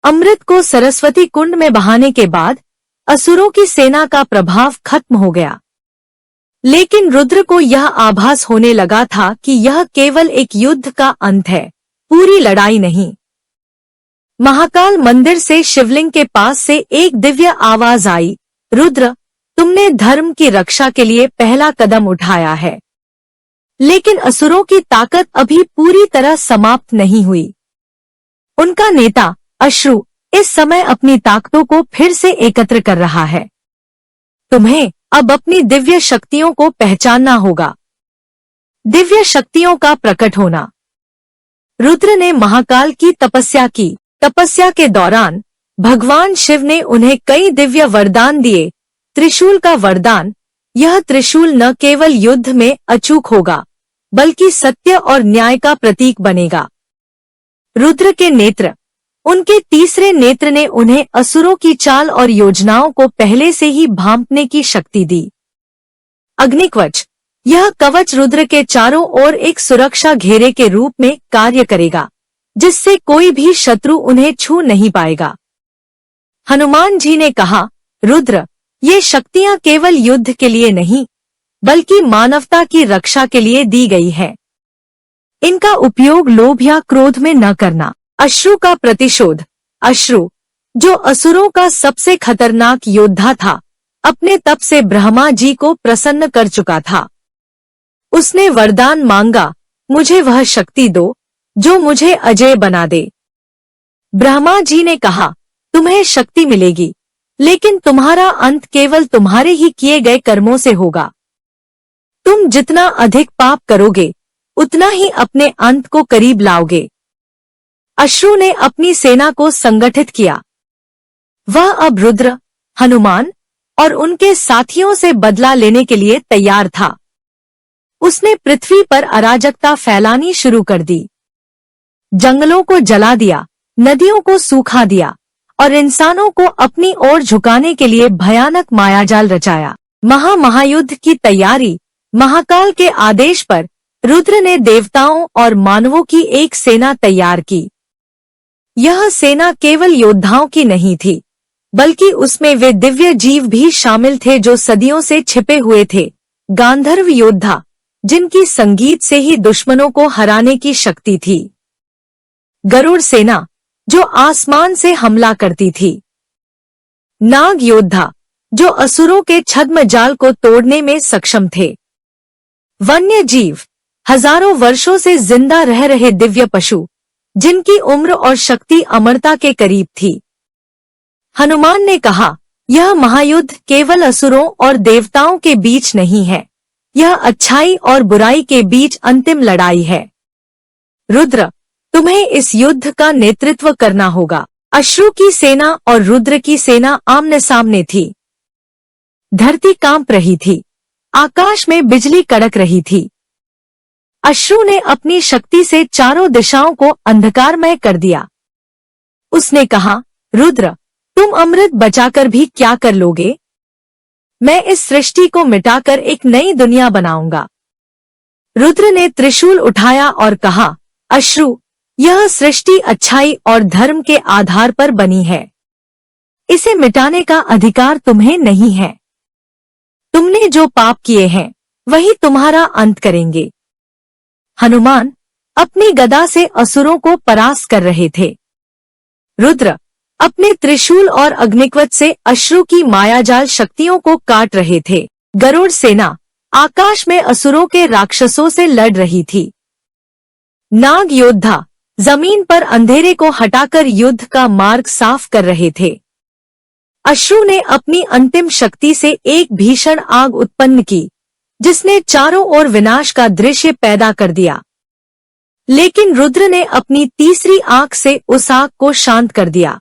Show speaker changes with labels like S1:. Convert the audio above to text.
S1: अमृत को सरस्वती कुंड में बहाने के बाद असुरों की सेना का प्रभाव खत्म हो गया। लेकिन रुद्र को यह आभास होने लगा था कि यह केवल एक युद्ध का अंत है, पूरी लड़ाई नहीं। महाकाल मंदिर से शिवलिंग के पास से एक दिव्य आवाज आई, रुद्र, तुमने धर्म की रक्षा के लिए पहला कदम उठाया है। लेकिन असुरों की ताकत अभी पूरी तरह समाप्त नहीं हुई। उनका नेता अश्रु इस समय अपनी ताकतों को फिर से एकत्र कर रहा है। तुम्हें अब अपनी दिव्य शक्तियों को पहचानना होगा। दिव्य शक्तियों का प्रकट होना। रुद्र ने महाकाल की तपस्या की। तपस्या के दौरान भगवान शिव ने उन्हें कई दिव्य वरदान दिए। त्रिशूल का वरदान, यह त्रिशूल न केवल युद्ध में अचूक होगा, बल्कि सत्य और न्याय का प्रतीक बनेगा। रुद्र के नेत्र, उनके तीसरे नेत्र ने उन्हें असुरों की चाल और योजनाओं को पहले से ही भांपने की शक्ति दी। अग्निकवच, यह कवच रुद्र के चारों ओर एक सुरक्षा घेरे के रूप में कार्य करेगा, जिससे कोई भी शत्रु उन्हें छू नहीं पाएगा। हनुमान जी ने कहा, रुद्र, ये शक्तियां केवल युद्ध के लिए नहीं, बल्कि मानवता की रक्षा के लिए दी गई है। इनका उपयोग लोभ या क्रोध में न करना। अश्रु का प्रतिशोध। अश्रु, जो असुरों का सबसे खतरनाक योद्धा था, अपने तप से ब्रह्मा जी को प्रसन्न कर चुका था। उसने वरदान मांगा, मुझे वह शक्ति दो जो मुझे अजय बना दे। ब्रह्मा जी ने कहा, तुम्हें शक्ति मिलेगी, लेकिन तुम्हारा अंत केवल तुम्हारे ही किए गए कर्मों से होगा। तुम जितना अधिक पाप करोगे, उतना ही अपने अंत को करीब लाओगे। अश्रु ने अपनी सेना को संगठित किया। वह अब रुद्र, हनुमान और उनके साथियों से बदला लेने के लिए तैयार था। उसने पृथ्वी पर अराजकता फैलानी शुरू कर दी। जंगलों को जला दिया, नदियों को सूखा दिया और इंसानों को अपनी ओर झुकाने के लिए भयानक मायाजाल रचाया। महायुद्ध की तैयारी। महाकाल के आदेश पर रुद्र ने देवताओं और मानवों की एक सेना तैयार की। यह सेना केवल योद्धाओं की नहीं थी, बल्कि उसमें वे दिव्य जीव भी शामिल थे जो सदियों से छिपे हुए थे। गांधर्व योद्धा, जिनकी संगीत से ही दुश्मनों को हराने की शक्ति थी। गरुड़ सेना, जो आसमान से हमला करती थी। नाग योद्धा, जो असुरों के छद्म जाल को तोड़ने में सक्षम थे। वन्य जीव, हजारों वर्षों से जिंदा रह रहे दिव्य पशु, जिनकी उम्र और शक्ति अमरता के करीब थी। हनुमान ने कहा, यह महायुद्ध केवल असुरों और देवताओं के बीच नहीं है, यह अच्छाई और बुराई के बीच अंतिम लड़ाई है। रुद्र, तुम्हें इस युद्ध का नेतृत्व करना होगा। अश्रु की सेना और रुद्र की सेना आमने सामने थी। धरती कांप रही थी, आकाश में बिजली कड़क रही थी। अश्रु ने अपनी शक्ति से चारों दिशाओं को अंधकारमय कर दिया। उसने कहा, रुद्र, तुम अमृत बचाकर भी क्या कर लोगे? मैं इस सृष्टि को मिटाकर एक नई दुनिया बनाऊंगा। रुद्र ने त्रिशूल उठाया और कहा, अश्रु, यह सृष्टि अच्छाई और धर्म के आधार पर बनी है। इसे मिटाने का अधिकार तुम्हें नहीं है। तुमने जो पाप किए हैं, वही तुम्हारा अंत करेंगे। हनुमान अपनी गदा से असुरों को परास्त कर रहे थे। रुद्र अपने त्रिशूल और अग्निकवच से अश्रु की मायाजाल शक्तियों को काट रहे थे। गरुड़ सेना आकाश में असुरों के राक्षसों से लड़ रही थी। नाग योद्धा जमीन पर अंधेरे को हटाकर युद्ध का मार्ग साफ कर रहे थे। अश्रु ने अपनी अंतिम शक्ति से एक भीषण आग उत्पन्न की, जिसने चारों ओर विनाश का दृश्य पैदा कर दिया। लेकिन रुद्र ने अपनी तीसरी आंख से उस आग को शांत कर दिया।